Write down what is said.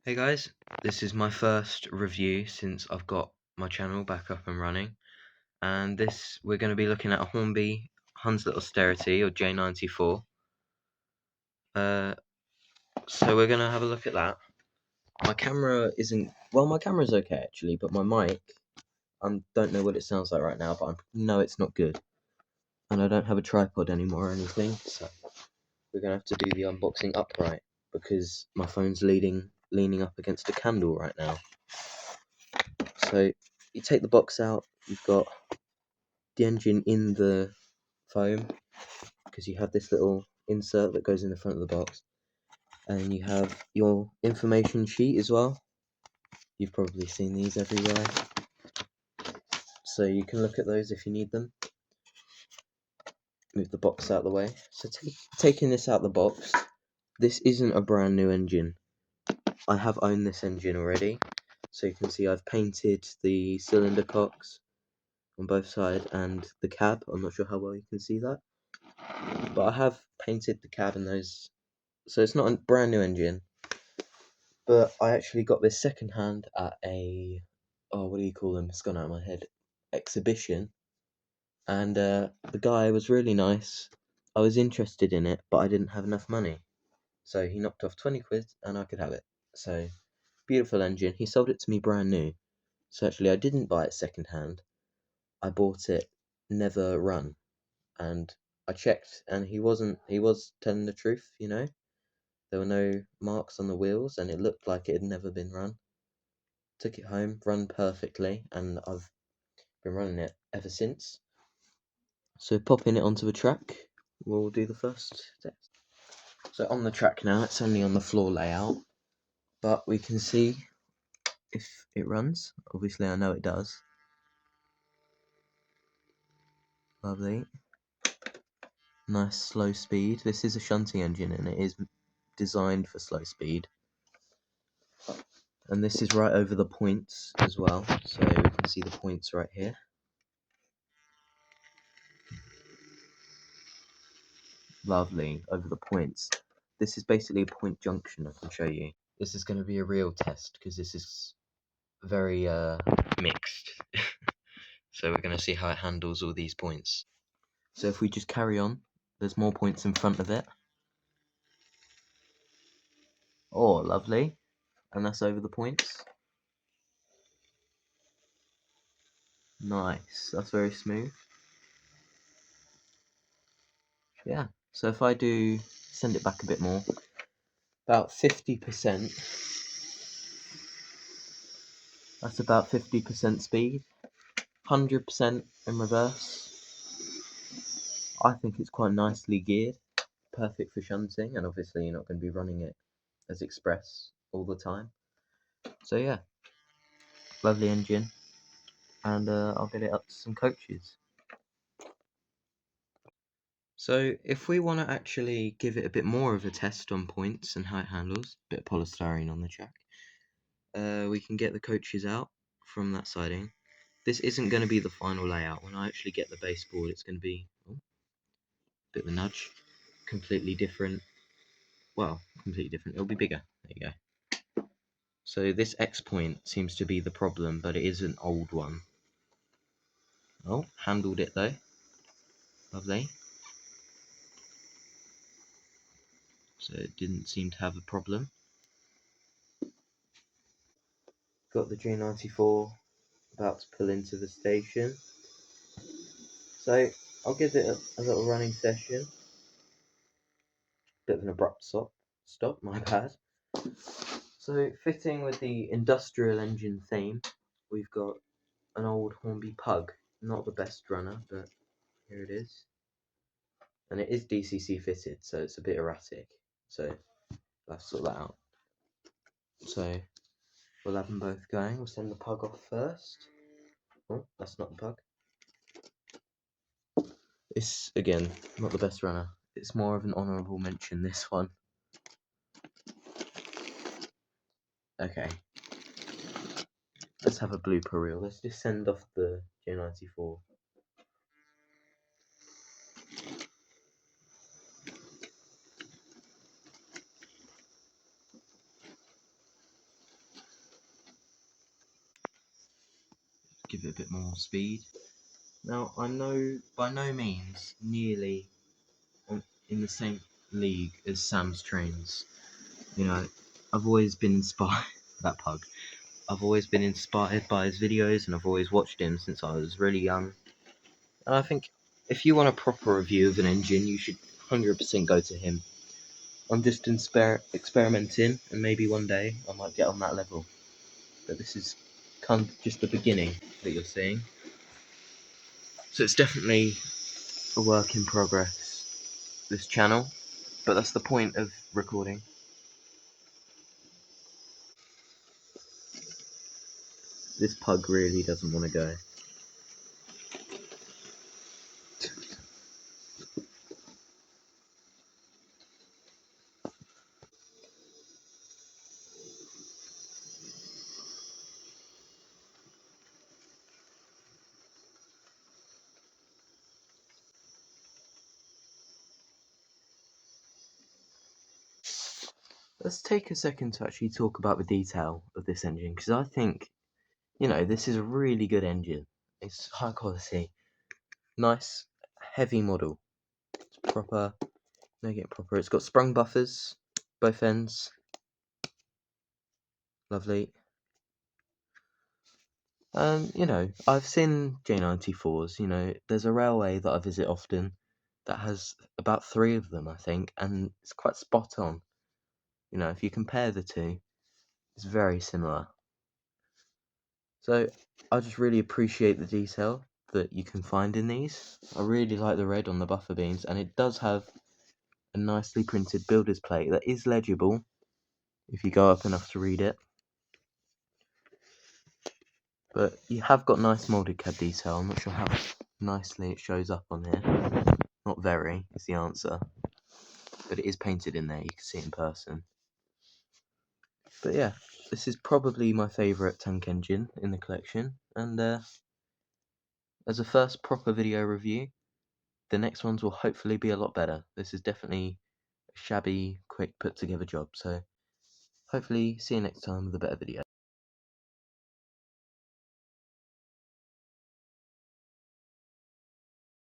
Hey guys, this is my first review since I've got my channel back up and running, and we're going to be looking at a Hornby Hunslet Austerity or J94. So we're going to have a look at that. My camera isn't, well, my camera's okay actually, but my mic, I don't know what it sounds like right now, but I know it's not good. And I don't have a tripod anymore or anything, so we're going to have to do the unboxing upright because my phone's leaning up against a candle right now. So you take the box out, you've got the engine in the foam because you have this little insert that goes in the front of the box, and you have your information sheet as well. You've probably seen these everywhere, so you can look at those if you need them. Move the box out of the way. So taking this out of the box, this isn't a brand new engine. I have owned this engine already, so you can see I've painted the cylinder cocks on both sides and the cab. I'm not sure how well you can see that, but I have painted the cab and those, so it's not a brand new engine. But I actually got this second hand at a, oh, what do you call them? It's gone out of my head. Exhibition. And the guy was really nice. I was interested in it, but I didn't have enough money. So he knocked off 20 quid and I could have it. So, beautiful engine. He sold it to me brand new. So actually I didn't buy it second hand. I bought it never run. And I checked and he was telling the truth, you know. There were no marks on the wheels and it looked like it had never been run. Took it home, run perfectly, and I've been running it ever since. So popping it onto the track, we'll do the first test. So on the track now, it's only on the floor layout, but we can see if it runs. Obviously I know it does. Lovely. Nice slow speed. This is a shunting engine and it is designed for slow speed. And this is right over the points as well, so we can see the points right here. Lovely, over the points. This is basically a point junction, I can show you. This is going to be a real test because this is very mixed. So we're going to see how it handles all these points. So if we just carry on, there's more points in front of it. Oh, lovely. And that's over the points. Nice, that's very smooth. Yeah, so if I do send it back a bit more, about 50%. That's about 50% speed. 100% in reverse. I think it's quite nicely geared. Perfect for shunting, and obviously you're not going to be running it as express all the time. So yeah, lovely engine, and I'll get it up to some coaches. So if we want to actually give it a bit more of a test on points and how it handles, a bit of polystyrene on the track, we can get the coaches out from that siding. This isn't going to be the final layout. When I actually get the baseboard, it's going to be a bit of a nudge, completely different. Well, completely different. It'll be bigger. There you go. So this X point seems to be the problem, but it is an old one. Oh, handled it though. Lovely. So it didn't seem to have a problem. Got the J94 about to pull into the station. So I'll give it a little running session. Bit of an abrupt stop, my bad. So fitting with the industrial engine theme, we've got an old Hornby Pug. Not the best runner, but here it is. And it is DCC fitted, so it's a bit erratic. So we'll have to sort that out. So we'll have them both going. We'll send the Pug off first. Oh, that's not the Pug. It's, again, not the best runner. It's more of an honourable mention, this one. Okay. Let's have a blooper reel. Let's just send off the J94. give it a bit more speed. Now, I'm by no means nearly in the same league as Sam's trains. You know, I've always been inspired that pug. I've always been inspired by his videos, and I've always watched him since I was really young. And I think if you want a proper review of an engine, you should 100% go to him. I'm just experimenting, and maybe one day I might get on that level. But this is kind of just the beginning that you're seeing. So it's definitely a work in progress, this channel. But that's the point of recording. This pug really doesn't want to go. Let's take a second to actually talk about the detail of this engine, because I think, this is a really good engine. It's high quality, nice, heavy model. It's proper, make it proper. It's got sprung buffers, both ends. Lovely. I've seen J94s, there's a railway that I visit often that has about 3 of them, I think, and it's quite spot on. If you compare the two, it's very similar. So I just really appreciate the detail that you can find in these. I really like the red on the buffer beams, and it does have a nicely printed builder's plate that is legible if you go up enough to read it. But you have got nice molded CAD detail. I'm not sure how nicely it shows up on here. Not very is the answer, but it is painted in there. You can see it in person. But yeah, this is probably my favourite tank engine in the collection, and as a first proper video review, the next ones will hopefully be a lot better. This is definitely a shabby, quick put together job, so hopefully see you next time with a better video.